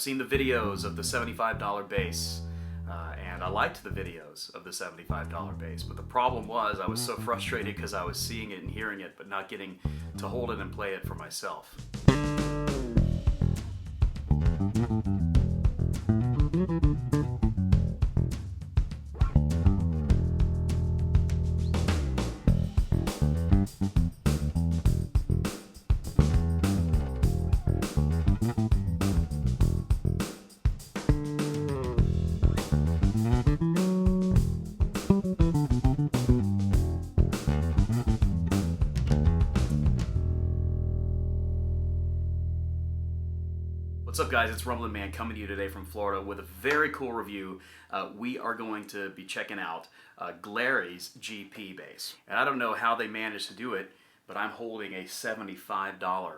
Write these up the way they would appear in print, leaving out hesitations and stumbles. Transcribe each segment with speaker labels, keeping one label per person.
Speaker 1: I've seen the videos of the $75 bass, and I liked the videos of the $75 bass, but the problem was I was so frustrated because I was seeing it and hearing it, but not getting to hold it and play it for myself. What's up, guys? It's Rumblin Man coming to you today from Florida with a very cool review. We are going to be checking out Glarry's GP bass. And I don't know how they managed to do it, but I'm holding a $75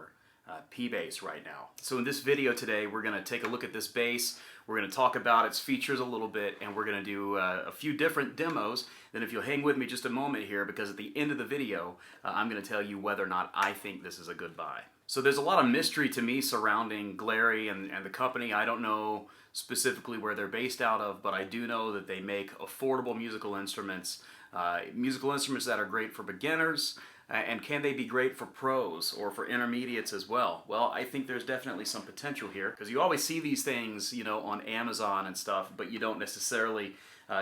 Speaker 1: P bass right now. So in this video today, we're going to take a look at this bass. We're going to talk about its features a little bit, and we're going to do a few different demos. Then if you'll hang with me just a moment here, because at the end of the video, I'm going to tell you whether or not I think this is a good buy. So there's a lot of mystery to me surrounding Glarry and the company. I don't know specifically where they're based out of, but I do know that they make affordable musical instruments that are great for beginners, and can they be great for pros or for intermediates as well? Well, I think there's definitely some potential here, because you always see these things, you know, on Amazon and stuff, but you don't necessarily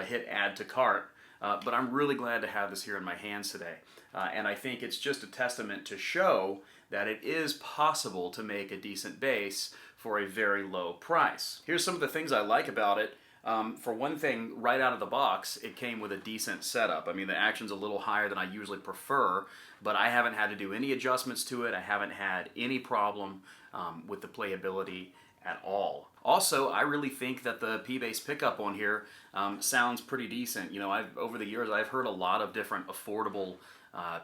Speaker 1: hit add to cart. But I'm really glad to have this here in my hands today. And I think it's just a testament to show that it is possible to make a decent bass for a very low price. Here's some of the things I like about it. For one thing, right out of the box, it came with a decent setup. I mean, the action's a little higher than I usually prefer, but I haven't had to do any adjustments to it. I haven't had any problem with the playability at all. Also, I really think that the P-bass pickup on here sounds pretty decent. You know, over the years, I've heard a lot of different affordable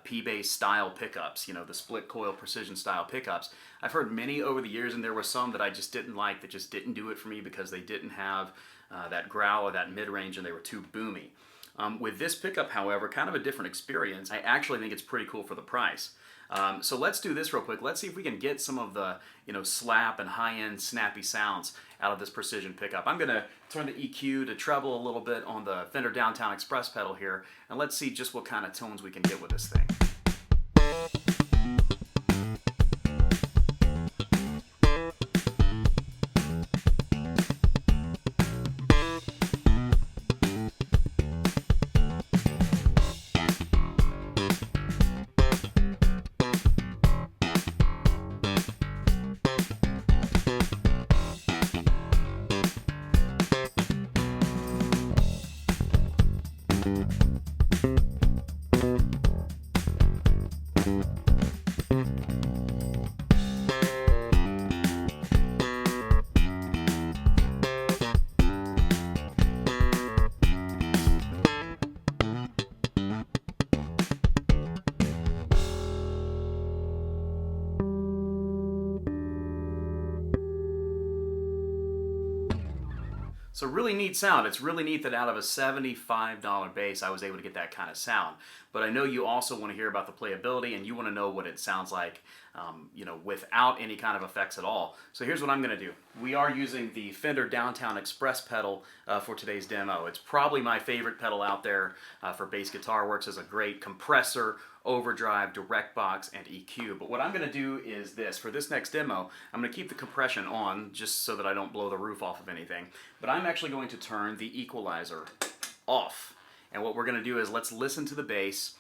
Speaker 1: P-bass style pickups, you know, the split coil precision style pickups. I've heard many over the years, and there were some that I just didn't like, that just didn't do it for me because they didn't have that growl or that mid-range, and they were too boomy. With this pickup, however, kind of a different experience. I actually think it's pretty cool for the price. So let's do this real quick. Let's see if we can get some of the, you know, slap and high-end snappy sounds out of this precision pickup. I'm going to turn the EQ to treble a little bit on the Fender Downtown Express pedal here, and let's see just what kind of tones we can get with this thing. So really neat sound. It's really neat that out of a $75 bass, I was able to get that kind of sound. But I know you also want to hear about the playability, and you want to know what it sounds like, you know, without any kind of effects at all. So here's what I'm going to do. We are using the Fender Downtown Express pedal for today's demo. It's probably my favorite pedal out there for bass guitar. Works as a great compressor, overdrive, direct box, and EQ. But what I'm going to do is this. For this next demo, I'm going to keep the compression on just so that I don't blow the roof off of anything. But I'm actually going to turn the equalizer off. And what we're going to do is let's listen to the bass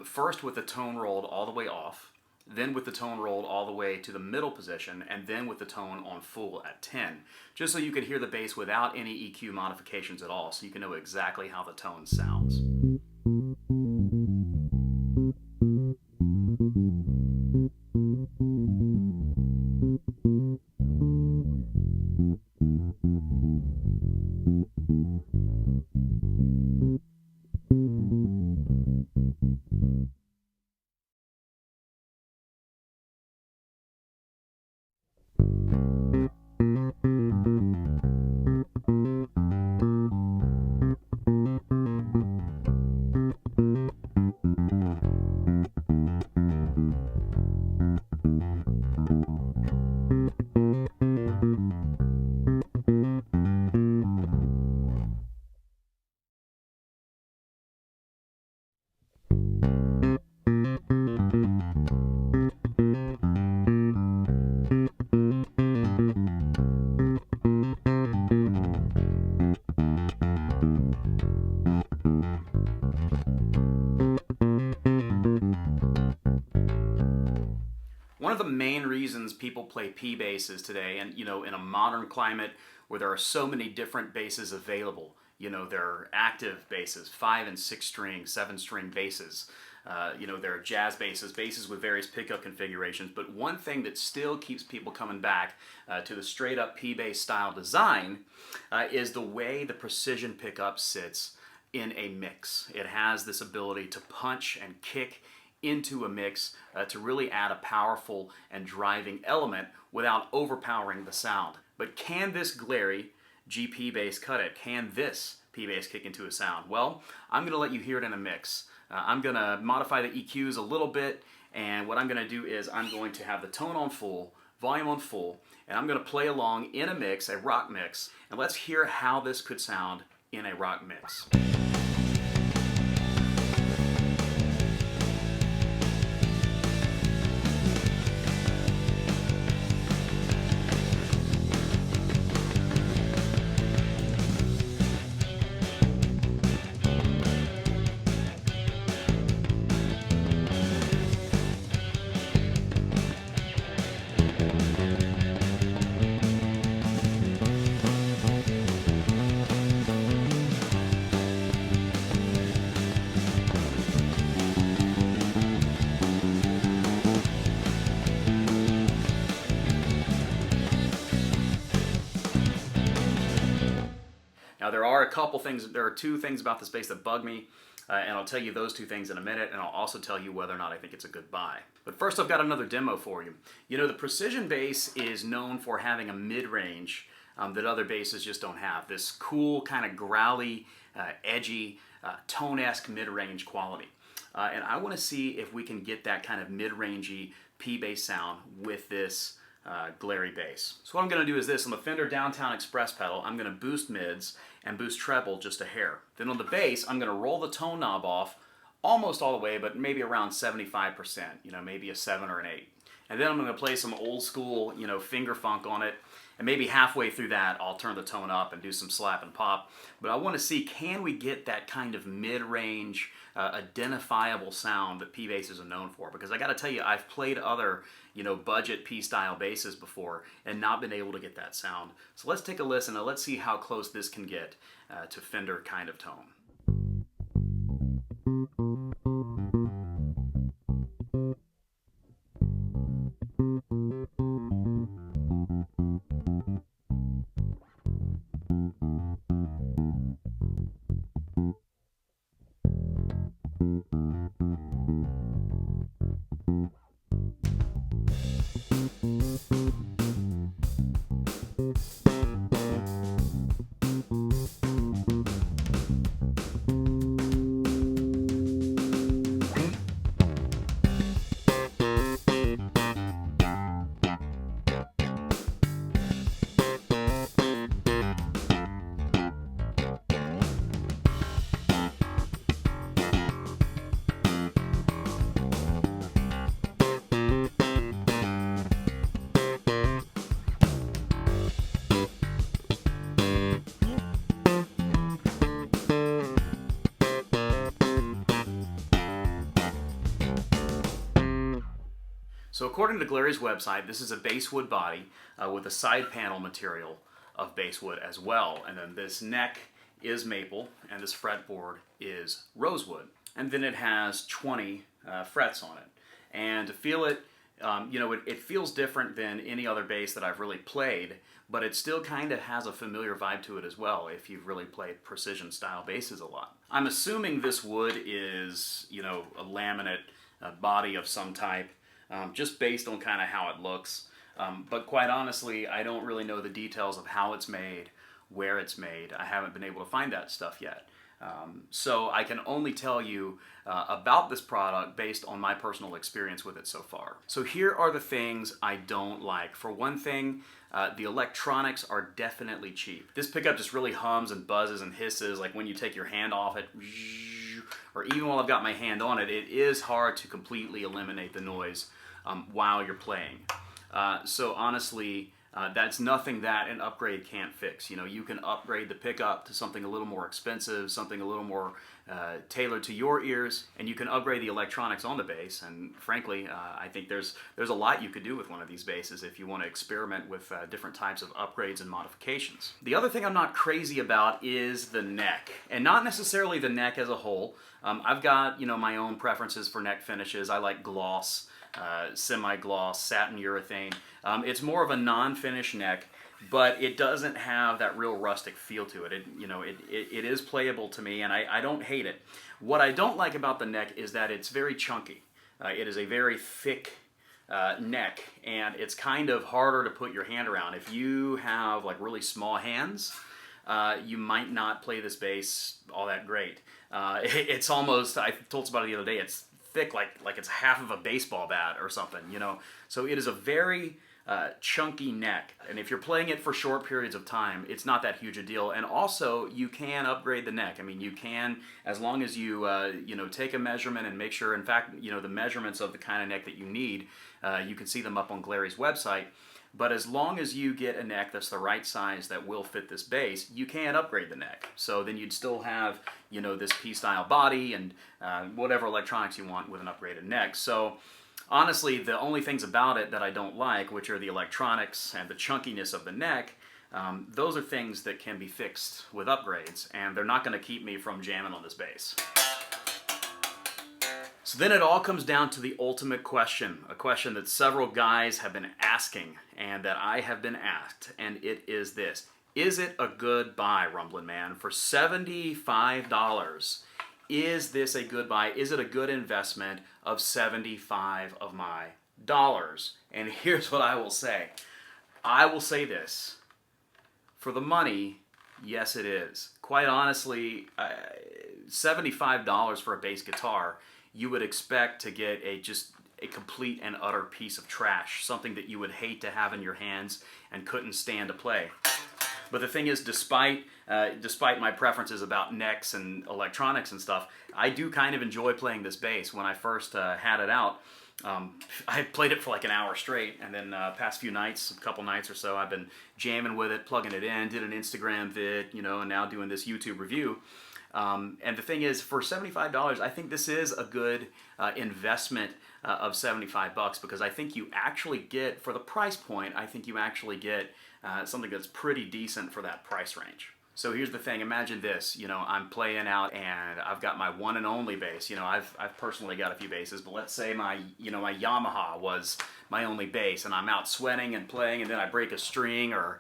Speaker 1: first with the tone rolled all the way off, then with the tone rolled all the way to the middle position, and then with the tone on full at 10, just so you can hear the bass without any EQ modifications at all, so you can know exactly how the tone sounds. One of the main reasons people play P basses today, and in a modern climate where there are so many different basses available, there are active basses, 5 and 6 string, 7 string basses. There are jazz basses, basses with various pickup configurations, but one thing that still keeps people coming back to the straight up P bass style design is the way the precision pickup sits in a mix. It has this ability to punch and kick into a mix to really add a powerful and driving element without overpowering the sound. But can this Glarry GP bass cut it? Can this P bass kick into a sound? Well, I'm going to let you hear it in a mix. I'm going to modify the EQs a little bit, and what I'm going to do is I'm going to have the tone on full, volume on full, and I'm going to play along in a mix, a rock mix, and let's hear how this could sound in a rock mix. Now there are two things about this bass that bug me, and I'll tell you those two things in a minute, and I'll also tell you whether or not I think it's a good buy. But first I've got another demo for you. The precision bass is known for having a mid-range that other basses just don't have. This cool, kind of growly, edgy, tone-esque mid-range quality. And I want to see if we can get that kind of mid-rangey P bass sound with this Glarry bass. So what I'm going to do is this. On the Fender Downtown Express pedal, I'm going to boost mids and boost treble just a hair. Then on the bass, I'm going to roll the tone knob off almost all the way, but maybe around 75%, maybe a 7 or an 8. And then I'm going to play some old school, finger funk on it, and maybe halfway through that, I'll turn the tone up and do some slap and pop. But I want to see, can we get that kind of mid-range, identifiable sound that P basses are known for? Because I got to tell you, I've played other, budget P-style basses before and not been able to get that sound. So let's take a listen and let's see how close this can get to Fender kind of tone. So according to Glarry's website, this is a basswood body with a side panel material of basswood as well. And then this neck is maple and this fretboard is rosewood. And then it has 20 frets on it. And to feel it, it feels different than any other bass that I've really played, but it still kind of has a familiar vibe to it as well if you've really played precision style basses a lot. I'm assuming this wood is, a laminate body of some type. Just based on kind of how it looks. But quite honestly, I don't really know the details of how it's made, where it's made. I haven't been able to find that stuff yet. So I can only tell you about this product based on my personal experience with it so far. So here are the things I don't like. For one thing, the electronics are definitely cheap. This pickup just really hums and buzzes and hisses, like when you take your hand off it, or even while I've got my hand on it, it is hard to completely eliminate the noise while you're playing. So honestly, That's nothing that an upgrade can't fix. You know, you can upgrade the pickup to something a little more expensive, something a little more tailored to your ears, and you can upgrade the electronics on the bass. And frankly, I think there's a lot you could do with one of these basses if you want to experiment with different types of upgrades and modifications. The other thing I'm not crazy about is the neck, and not necessarily the neck as a whole. I've got, you know, my own preferences for neck finishes. I like gloss, semi-gloss, satin urethane. It's more of a non-finish neck, but it doesn't have that real rustic feel to it. It is playable to me, and I don't hate it. What I don't like about the neck is that it's very chunky. It is a very thick neck, and it's kind of harder to put your hand around. If you have like really small hands, you might not play this bass all that great. It's almost, I told somebody the other day, it's thick like it's half of a baseball bat or something, you know. So it is a very chunky neck, and if you're playing it for short periods of time, it's not that huge a deal. And also, you can upgrade the neck. I mean, you can, as long as you you know, take a measurement and make sure, in fact, you know, the measurements of the kind of neck that you need, you can see them up on Glarry's website. But as long as you get a neck that's the right size that will fit this bass, you can upgrade the neck. So then you'd still have, you know, this P-style body and whatever electronics you want with an upgraded neck. So honestly, the only things about it that I don't like, which are the electronics and the chunkiness of the neck, those are things that can be fixed with upgrades, and they're not going to keep me from jamming on this bass. So then it all comes down to the ultimate question, a question that several guys have been asking and that I have been asked, and it is this. Is it a good buy, Rumblin' Man? For $75, is this a good buy? Is it a good investment of 75 of my dollars? And here's what I will say. I will say this. For the money, yes it is. Quite honestly, $75 for a bass guitar, you would expect to get just a complete and utter piece of trash, something that you would hate to have in your hands and couldn't stand to play. But the thing is, despite my preferences about necks and electronics and stuff, I do kind of enjoy playing this bass. When I first had it out, I played it for like an hour straight, and then past few nights, a couple nights or so, I've been jamming with it, plugging it in, did an Instagram vid, you know, and now doing this YouTube review. And the thing is, for $75, I think this is a good investment of $75, because I think you actually get, for the price point, I think you actually get something that's pretty decent for that price range. So here's the thing, imagine this, you know, I'm playing out and I've got my one and only bass. You know, I've personally got a few basses, but let's say my Yamaha was my only bass, and I'm out sweating and playing, and then I break a string or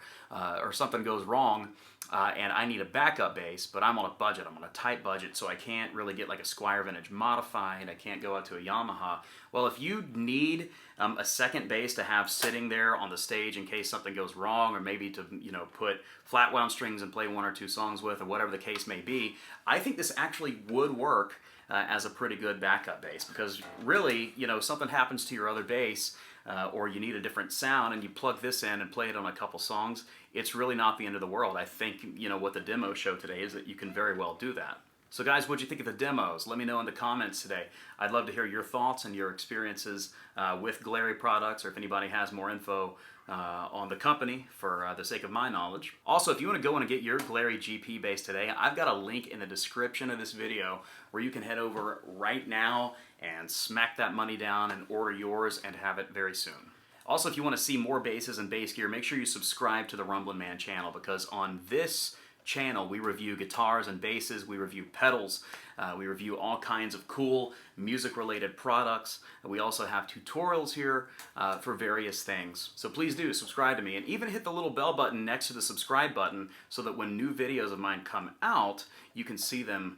Speaker 1: something goes wrong. And I need a backup bass, but I'm on a budget. I'm on a tight budget, so I can't really get like a Squier Vintage Modified. I can't go out to a Yamaha. Well, if you need a second bass to have sitting there on the stage in case something goes wrong, or maybe to, you know, put flat wound strings and play one or two songs with, or whatever the case may be, I think this actually would work as a pretty good backup bass, because really, you know, something happens to your other bass, or you need a different sound, and you plug this in and play it on a couple songs, it's really not the end of the world. I think, you know, what the demo showed today is that you can very well do that. So guys, what'd you think of the demos? Let me know in the comments today. I'd love to hear your thoughts and your experiences with Glarry products, or if anybody has more info on the company for the sake of my knowledge. Also, if you want to go in and get your Glarry GP bass today, I've got a link in the description of this video where you can head over right now and smack that money down and order yours and have it very soon. Also, if you want to see more basses and bass gear, make sure you subscribe to the Rumblin' Man channel, because on this channel we review guitars and basses, we review pedals, we review all kinds of cool music-related products. We also have tutorials here for various things. So please do subscribe to me, and even hit the little bell button next to the subscribe button so that when new videos of mine come out, you can see them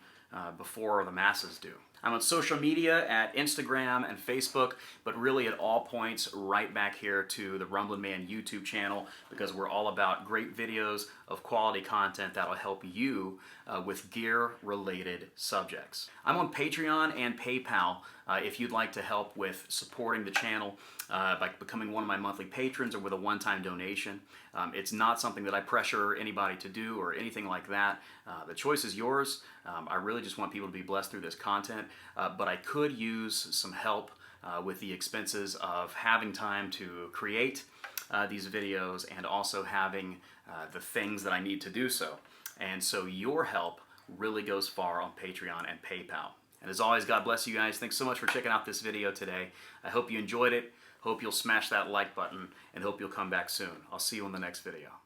Speaker 1: before the masses do. I'm on social media at Instagram and Facebook, but really at all points right back here to the Rumblin' Man YouTube channel, because we're all about great videos of quality content that'll help you with gear-related subjects. I'm on Patreon and PayPal if you'd like to help with supporting the channel by becoming one of my monthly patrons or with a one-time donation. It's not something that I pressure anybody to do or anything like that. The choice is yours. I really just want people to be blessed through this content, but I could use some help with the expenses of having time to create these videos and also having the things that I need to do so. And so your help really goes far on Patreon and PayPal. And as always, God bless you guys. Thanks so much for checking out this video today. I hope you enjoyed it. Hope you'll smash that like button and hope you'll come back soon. I'll see you in the next video.